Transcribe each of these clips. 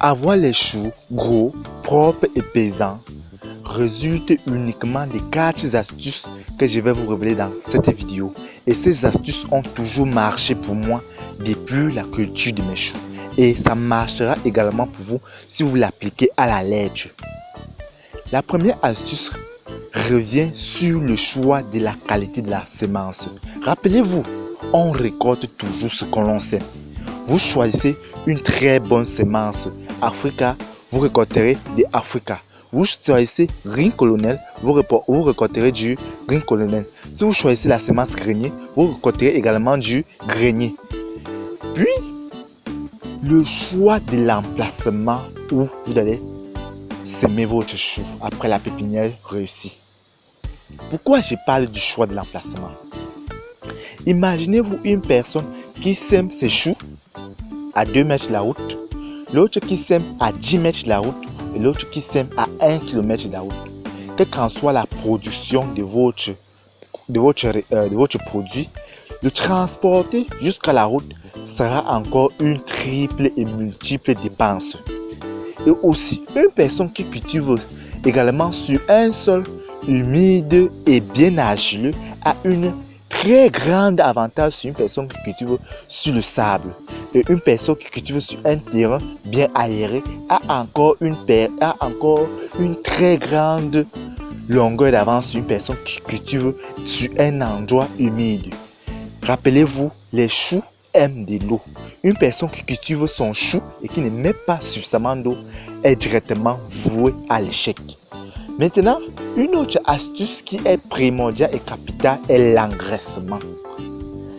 Avoir les choux gros, propres et pesants résulte uniquement des 4 astuces que je vais vous révéler dans cette vidéo. Et ces astuces ont toujours marché pour moi depuis la culture de mes choux. Et ça marchera également pour vous si vous l'appliquez à la lettre. La première astuce revient sur le choix de la qualité de la semence. Rappelez-vous, on récolte toujours ce que l'on sait. Vous choisissez une très bonne semence Africa, vous récolterez des Africa. Vous choisissez Green Colonel, vous récolterez du Green Colonel. Si vous choisissez la semence grenier, vous récolterez également du grenier. Puis, le choix de l'emplacement où vous allez semer votre chou après la pépinière réussie. Pourquoi je parle du choix de l'emplacement? Imaginez-vous une personne qui sème ses choux à 2 mètres de la route, l'autre qui sème à 10 mètres de la route et l'autre qui sème à 1 km de la route. Quelle qu'en soit la production de votre produit, le transporter jusqu'à la route sera encore une triple et multiple dépense. Et aussi, une personne qui cultive également sur un sol humide et bien argileux a une très grande avantage sur une personne qui cultive sur le sable. Et une personne qui cultive sur un terrain bien aéré a encore une très grande longueur d'avance sur une personne qui cultive sur un endroit humide. Rappelez-vous, les choux aiment de l'eau. Une personne qui cultive son chou et qui ne met pas suffisamment d'eau est directement vouée à l'échec. Maintenant, une autre astuce qui est primordiale et capitale est l'engraissement.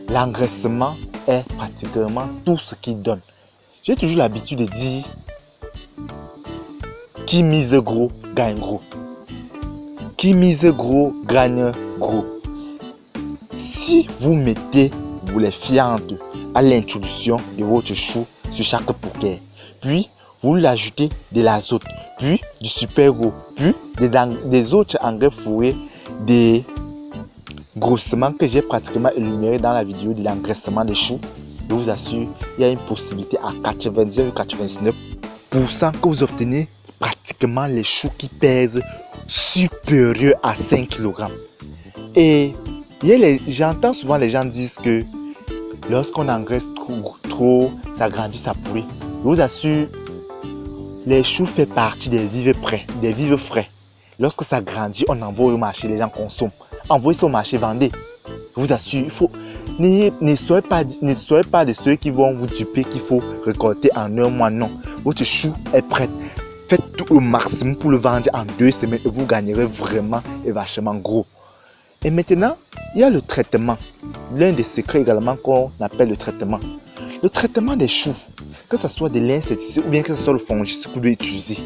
L'engraissement est pratiquement tout ce qui donne. J'ai toujours l'habitude de dire qui mise gros gagne gros. Qui mise gros gagne gros. Si vous mettez les fientes à l'introduction de votre chou sur chaque poquet, puis vous l'ajoutez de l'azote, puis du super gros, puis des autres engrais fourrés, des grossements que j'ai pratiquement énumérés dans la vidéo de l'engraissement des choux. Je vous assure, il y a une possibilité à 99% que vous obtenez pratiquement les choux qui pèsent supérieur à 5 kg. Et j'entends souvent les gens dire que lorsqu'on engraisse trop, ça grandit, ça pourrit. Je vous assure, les choux font partie des vivres frais. Lorsque ça grandit, on envoie au marché, les gens consomment. Envoyez ça au marché, vendez. Je vous assure, ne soyez pas de ceux qui vont vous duper qu'il faut récolter en 1 mois. Non, votre chou est prêt. Faites tout le maximum pour le vendre en 2 semaines et vous gagnerez vraiment et vachement gros. Et maintenant, il y a le traitement. L'un des secrets également qu'on appelle le traitement. Le traitement des choux, que ce soit de l'insecticide ou bien que ce soit le fongicide que vous devez utiliser.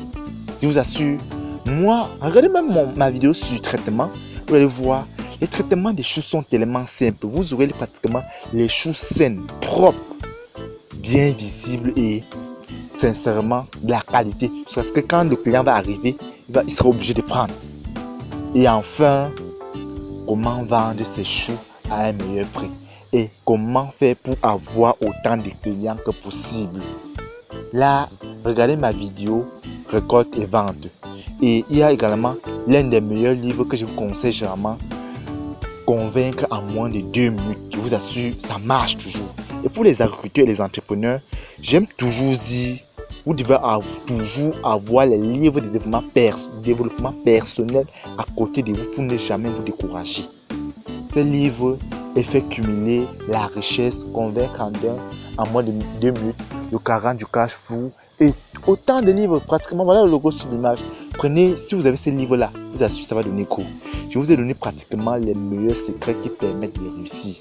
Je vous assure, moi, regardez même ma vidéo sur le traitement, vous allez voir, les traitements des choux sont tellement simples. Vous aurez pratiquement les choux sains, propres, bien visibles et sincèrement de la qualité. Parce que quand le client va arriver, il sera obligé de prendre. Et enfin, comment vendre ces choux à un meilleur prix et comment faire pour avoir autant de clients que possible. Là, regardez ma vidéo récolte et vente. Et il y a également l'un des meilleurs livres que je vous conseille généralement, Convaincre en moins de 2 minutes. Je vous assure, ça marche toujours. Et pour les agriculteurs et les entrepreneurs, j'aime toujours dire, vous devez toujours avoir les livres de développement personnel à côté de vous pour ne jamais vous décourager. Ces livres fait cumuler la richesse, convaincre en moins de 2 minutes, le 40 du cash flow et autant de livres pratiquement. Voilà le logo sur l'image. Prenez, si vous avez ces livres-là, vous assure ça va donner cours. Je vous ai donné pratiquement les meilleurs secrets qui permettent de réussir.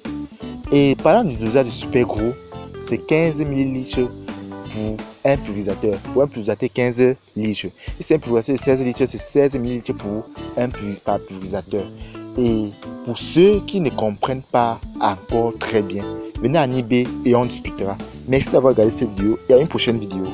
Et parlant du dosage de super gros, c'est 15 ml pour un pulvérisateur. Pour un pulvérisateur, 15 litres. Et c'est un pulvérisateur de 16 litres, c'est 16 ml pour un pulvérisateur. Et pour ceux qui ne comprennent pas encore très bien, venez à Nibé et on discutera. Merci d'avoir regardé cette vidéo et à une prochaine vidéo.